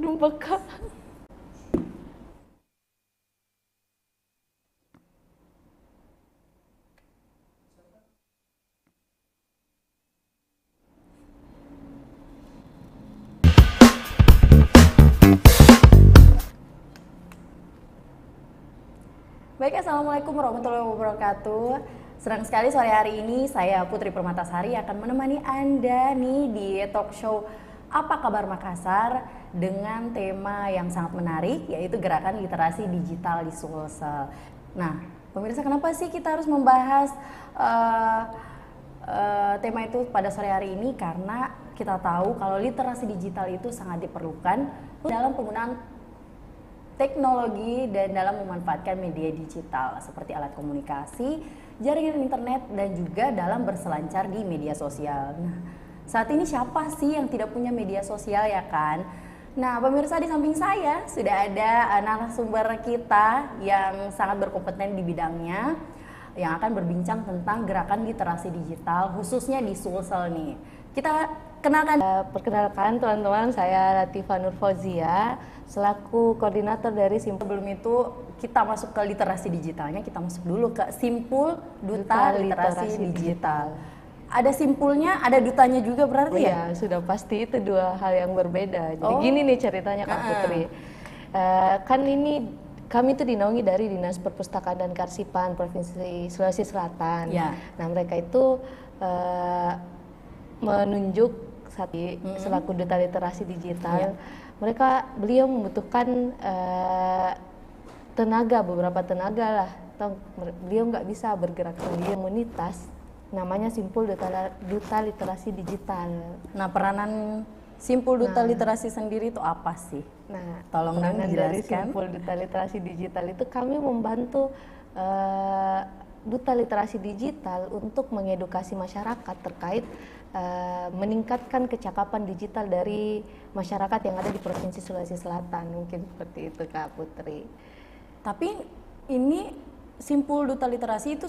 Numpaka. Baik, Assalamualaikum warahmatullahi wabarakatuh. Senang sekali sore hari ini saya Putri Permatasari akan menemani Anda nih di talk show Apa Kabar Makassar dengan tema yang sangat menarik, yaitu gerakan literasi digital di Sulsel. Nah, pemirsa, kenapa sih kita harus membahas tema itu pada sore hari ini? Karena kita tahu kalau literasi digital itu sangat diperlukan dalam penggunaan teknologi dan dalam memanfaatkan media digital seperti alat komunikasi, jaringan internet, dan juga dalam berselancar di media sosial. Nah, saat ini siapa sih yang tidak punya media sosial, ya kan? Nah, pemirsa, di samping saya sudah ada narasumber kita yang sangat berkompeten di bidangnya, yang akan berbincang tentang gerakan literasi digital khususnya di Sulsel nih. Kita kenalkan. Perkenalkan teman-teman, saya Latifah Nur Fauzia selaku koordinator dari Simpul. Sebelum itu kita masuk ke literasi digitalnya, kita masuk dulu ke Simpul Duta Literasi Digital. Ada simpulnya, ada dutanya juga berarti ya? Ya, sudah pasti itu dua hal yang berbeda. Jadi gini nih ceritanya Kak Putri. Kan ini kami itu dinaungi dari Dinas Perpustakaan dan Kearsipan Provinsi Sulawesi Selatan. Ya. Nah, mereka itu menunjuk selaku duta literasi digital. Beliau membutuhkan beberapa tenaga lah. Beliau nggak bisa bergerak sendiri. Komunitas namanya Simpul Duta Literasi Digital. Nah, peranan Simpul Duta Literasi sendiri itu apa sih? Nah, tolong dong dari dijelaskan. Simpul Duta Literasi Digital itu kami membantu Duta Literasi Digital untuk mengedukasi masyarakat terkait meningkatkan kecakapan digital dari masyarakat yang ada di Provinsi Sulawesi Selatan. Mungkin seperti itu Kak Putri. Tapi ini Simpul Duta Literasi itu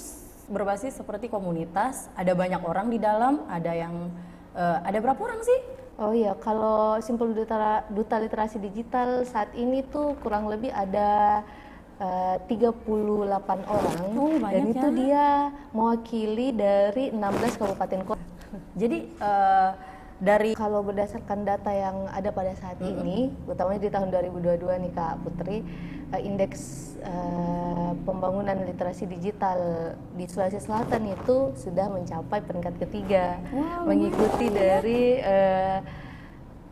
berbasis seperti komunitas, ada banyak orang di dalam, ada berapa orang sih? Oh iya, kalau Simpul Duta Literasi Digital saat ini tuh kurang lebih ada 38 orang. Dan itu dia mewakili dari 16 kabupaten kota. Jadi kalau berdasarkan data yang ada pada saat ini, utamanya di tahun 2022 nih Kak Putri, indeks pembangunan literasi digital di Sulawesi Selatan itu sudah mencapai peringkat ketiga, mengikuti dari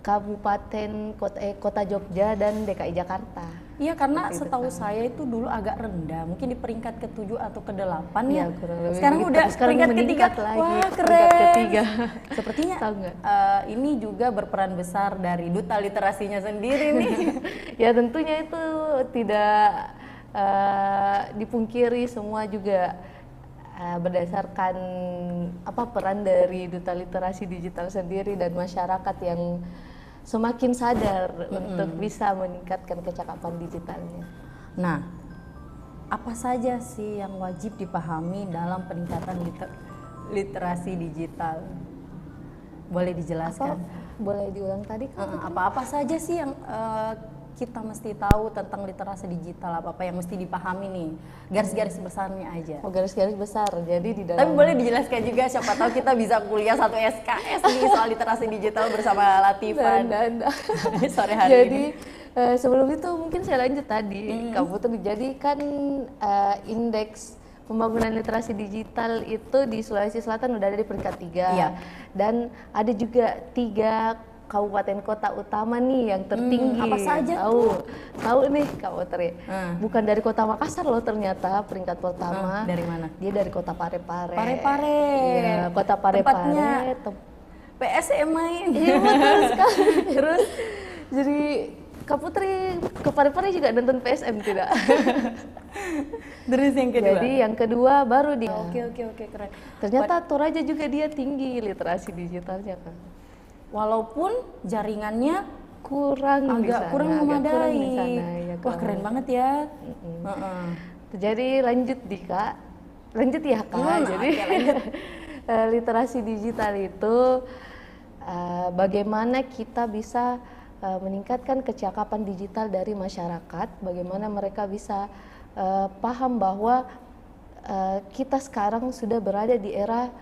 Kabupaten Kota Jogja dan DKI Jakarta. Iya, karena setahu saya itu dulu agak rendah, mungkin di peringkat ke-7 atau ke-8 ya. Sekarang udah peringkat ketiga. Wah, keren. Ketiga. Sepertinya ini juga berperan besar dari duta literasinya sendiri nih. Ya, tentunya itu tidak dipungkiri, semua juga berdasarkan peran dari duta literasi digital sendiri dan masyarakat yang semakin sadar untuk bisa meningkatkan kecakapan digitalnya. Nah, apa saja sih yang wajib dipahami dalam peningkatan literasi digital? Boleh dijelaskan? Boleh diulang tadi? Apa-apa saja sih yang kita mesti tahu tentang literasi digital, apa yang mesti dipahami nih, garis-garis besarnya aja. Oh, garis-garis besar. Jadi di dalam. Tapi boleh dijelaskan juga, siapa tahu kita bisa kuliah 1 SKS nih soal literasi digital bersama Latifah sore hari jadi, ini. Sebelum itu mungkin saya lanjut tadi, Kak Putri. Jadi kan indeks pembangunan literasi digital itu di Sulawesi Selatan udah ada di peringkat 3. Iya. Dan ada juga 3 kabupaten kota utama nih yang tertinggi. Apa saja Tahu nih Kak Putri. Bukan dari Kota Makassar loh ternyata peringkat pertama. Dari mana? Dia dari Kota Parepare. Parepare. Iya, Kota Parepare. Tempatnya PSM main. Iya, betul sekali. Terus jadi Kak Putri ke Parepare juga nonton PSM tidak? Terus yang kedua? Jadi yang kedua baru dia. Oke, keren. Ternyata Toraja juga dia tinggi literasi digitalnya kan. Walaupun jaringannya kurang memadai. Ya, wah, keren banget ya. Jadi lanjut ya Kak. Jadi literasi digital itu bagaimana kita bisa meningkatkan kecakapan digital dari masyarakat, bagaimana mereka bisa paham bahwa kita sekarang sudah berada di era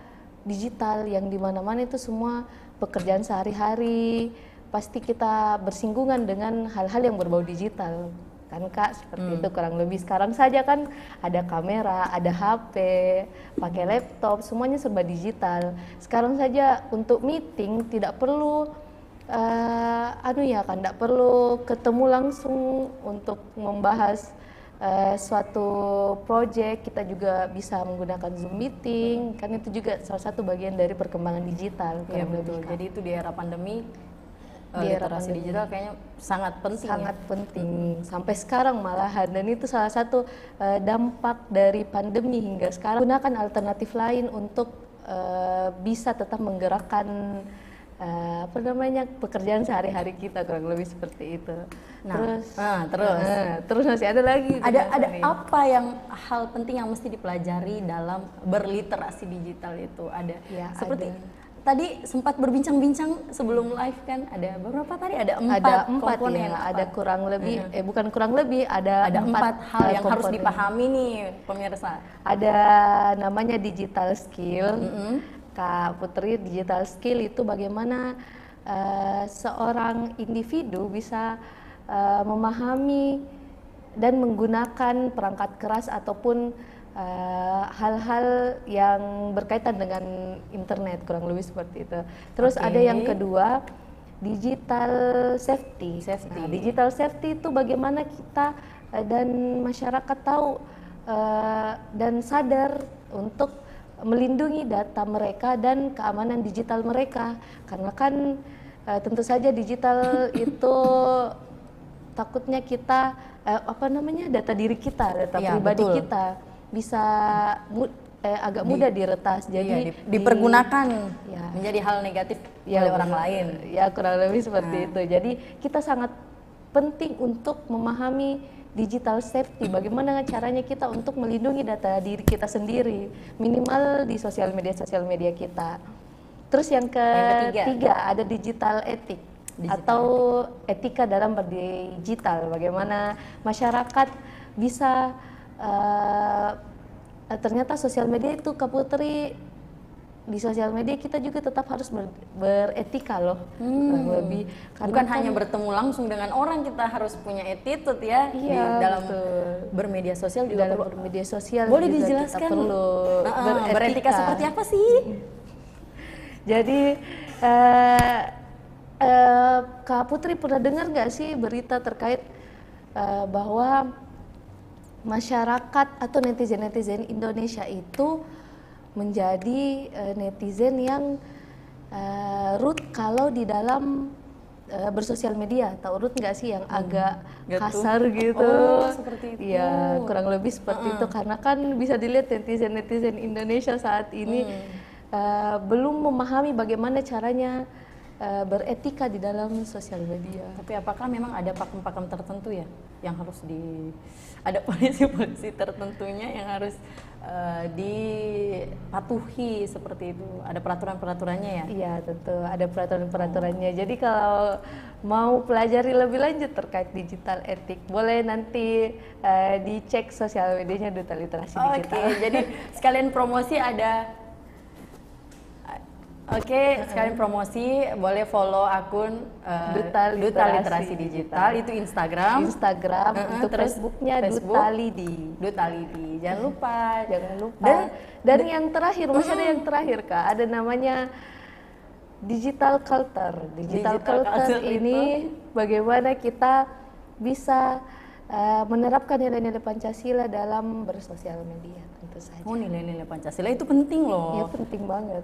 digital yang di mana-mana itu semua pekerjaan sehari-hari pasti kita bersinggungan dengan hal-hal yang berbau digital. Kan Kak, seperti itu kurang lebih. Sekarang saja kan ada kamera, ada HP, pakai laptop, semuanya serba digital. Sekarang saja untuk meeting tidak perlu tidak perlu ketemu langsung untuk membahas suatu project. Kita juga bisa menggunakan Zoom meeting, kan itu juga salah satu bagian dari perkembangan digital. Iya betul. Jadi itu di era pandemi, di era literasi pandemi digital kayaknya sangat penting. Sangat penting sampai sekarang malahan, dan itu salah satu dampak dari pandemi hingga sekarang. Gunakan alternatif lain untuk bisa tetap menggerakkan pekerjaan sehari-hari kita, kurang lebih seperti itu. Terus masih ada lagi. Ada apa yang hal penting yang mesti dipelajari dalam berliterasi digital itu? Ada Ya, seperti ada. tadi sempat berbincang-bincang sebelum live kan, ada beberapa tadi, ada Ada empat empat komponen. ya, Apa? ada kurang lebih, bukan kurang lebih, ada empat hal yang harus komponen. dipahami nih pemirsa. Ada namanya digital skill. Kak Putri, digital skill itu bagaimana seorang individu bisa memahami dan menggunakan perangkat keras ataupun hal-hal yang berkaitan dengan internet, kurang lebih seperti itu. Terus ada yang kedua, digital safety. Nah, digital safety itu bagaimana kita dan masyarakat tahu dan sadar untuk melindungi data mereka dan keamanan digital mereka, karena kan tentu saja digital itu takutnya kita data diri kita, data pribadi kita bisa agak mudah diretas, jadi dipergunakan menjadi hal negatif oleh orang lain. Ya kurang lebih seperti itu. Jadi kita sangat penting untuk memahami digital safety, bagaimana caranya kita untuk melindungi data diri kita sendiri, minimal di sosial media kita. Terus yang ketiga ada digital ethic atau etika dalam berdigital, bagaimana masyarakat bisa ternyata sosial media itu, Kak Putri, di sosial media kita juga tetap harus beretika loh, lebih. Bukan hanya bertemu langsung dengan orang, kita harus punya attitude ya. Dalam bermedia sosial juga dalam perlu. bermedia sosial Boleh juga dijelaskan kita perlu beretika seperti apa sih? Jadi Kak Putri pernah dengar nggak sih berita terkait bahwa masyarakat atau netizen Indonesia itu menjadi netizen yang rude kalau di dalam bersosial media. Tahu rude nggak sih, yang agak kasar gitu? Oh, seperti itu. Ya kurang lebih seperti itu, karena kan bisa dilihat netizen Indonesia saat ini belum memahami bagaimana caranya beretika di dalam sosial media. Tapi apakah memang ada pakem-pakem tertentu ya yang harus ada polisi-polisi tertentunya yang harus dipatuhi seperti itu? Ada peraturan-peraturannya ya? Iya tentu ada peraturan-peraturannya. Jadi kalau mau pelajari lebih lanjut terkait digital etik, boleh nanti dicek sosial medianya Duta Literasi Digital. Oke, jadi sekalian promosi ada. Sekalian promosi, boleh follow akun Duta Literasi Digital, itu Instagram, untuk terus Facebooknya Facebook, Duta Lidi. Jangan lupa. Dan yang terakhir, masih ada yang terakhir Kak, ada namanya digital culture. Digital culture ini bagaimana kita bisa menerapkan nilai-nilai Pancasila dalam bersosial media, tentu saja. Oh, nilai-nilai Pancasila itu penting loh. Ya penting banget.